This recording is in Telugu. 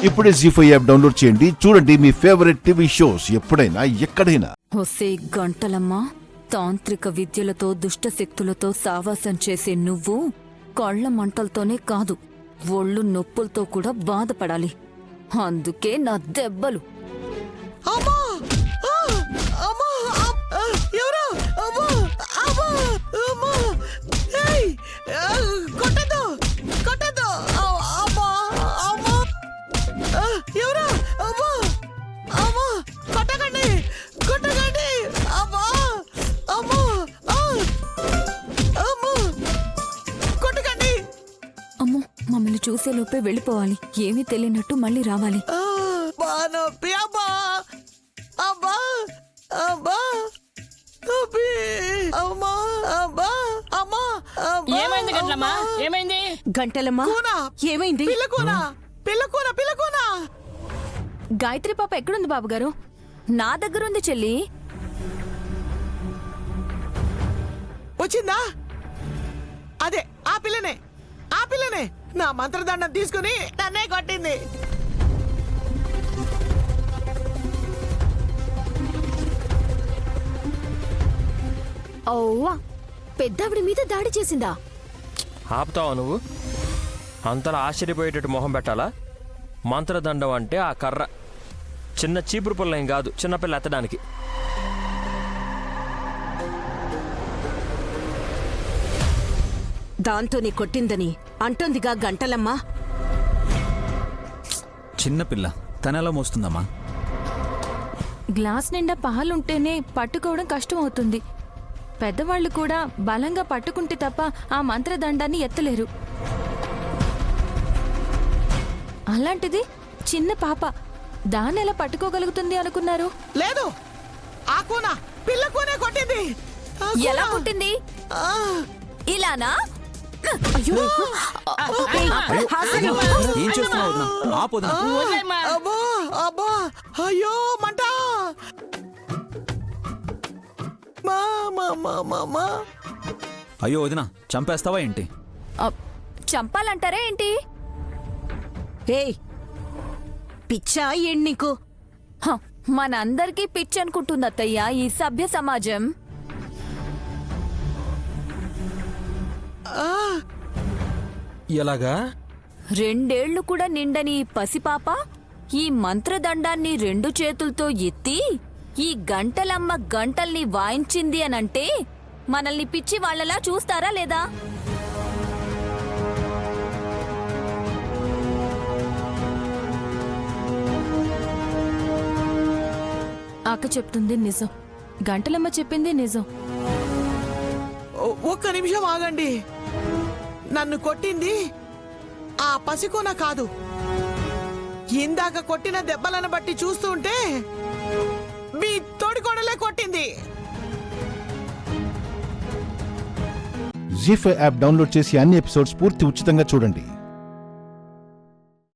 ఇప్పుడే జీ5 యాప్ డౌన్లోడ్ చేయండి. చూడండి మీ ఫేవరెట్ టీవీ షోస్ ఎప్పుడైనా ఎక్కడైనా. ఒసే గంటలమ్మ, తాంత్రిక విద్యలతో దుష్ట శక్తులతో సావాసం చేసే నువ్వు కళ్ళ మంటలతోనే కాదు, ఒళ్ళు నొప్పులతో కూడా బాధపడాలి. అందుకే నా దెబ్బలు. అమ్మో, మమ్మల్ని చూసేలోపే వెళ్ళిపోవాలి. ఏమీ తెలియనట్టు మళ్ళీ రావాలి. ఏమైంది గంటలమ్మా? ఏమైంది గంటలమ్మా? ఏమైంది? గాయత్రి పాప ఎక్కడుంది బాబుగారు? నా దగ్గరుంది చెల్లి. వచ్చిందా? అదే ఆ పిల్లనే నా మంత్రదండం తీసుకుని నన్నే కొట్టింది. ఓవా, పెద్దవిడి మీద దాడి చేసిందా? ఆపుతావా నువ్వు? అంతలా ఆశ్చర్యపోయేటట్టు మొహం పెట్టాలా? మంత్రదండం అంటే ఆ కర్ర చిన్న చీపురు పుల్ల ఏం కాదు, చిన్నపిల్ల ఎత్తడానికి. దాంతో నీ కొట్టిందని అంటోందిగా గంటలమ్మా. చిన్నపిల్ల తనెలా మోస్తుందమ్మా? గ్లాస్ నిండా పాలుంటేనే పట్టుకోవడం కష్టం అవుతుంది. పెద్దవాళ్లు కూడా బలంగా పట్టుకుంటే తప్ప ఆ మంత్రదండాన్ని ఎత్తలేరు. అలాంటిది చిన్న పాప దాన్నెలా పట్టుకోగలుగుతుంది అనుకున్నారు? లేదు, ఆ కూన పిల్ల కూనే కొట్టింది. ఎలా కొట్టింది? ఇలానా? అయ్యో, ఏం చేస్తున్నావు వదినా? ఆపు వదినా. వదిలేమ్మా. అబ్బా అయ్యో మంట. అయ్యో వదినా, చంపేస్తావా ఏంటి? చంపాలంటారా ఏంటి? ఏయ్, పిచ్చా ఏంటి నీకు? మనందరికీ పిచ్చి అనుకుంటుంది అత్తయ్య ఈ సభ్య సమాజం. ఎలాగా? 2 ఏళ్లు కూడా నిండని ఈ పసిపాప ఈ మంత్రదండాన్ని 2 చేతులతో ఎత్తి ఈ గంటలమ్మ గంటల్ని వాయించింది అనంటే మనల్ని పిచ్చి వాళ్ళలా చూస్తారా లేదా? అక్క చెప్తుంది నిజం, గంటలమ్మ చెప్పింది నిజం. ఒక్క నిమిషం ఆగండి. నన్ను కొట్టింది ఆ పసికోన కాదు. ఇందాక కొట్టిన దెబ్బలను బట్టి చూస్తుంటే మీ తోడికోడలే కొట్టింది. జీ5 యాప్ డౌన్లోడ్ చేసి అన్ని ఎపిసోడ్స్ పూర్తి ఉచితంగా చూడండి.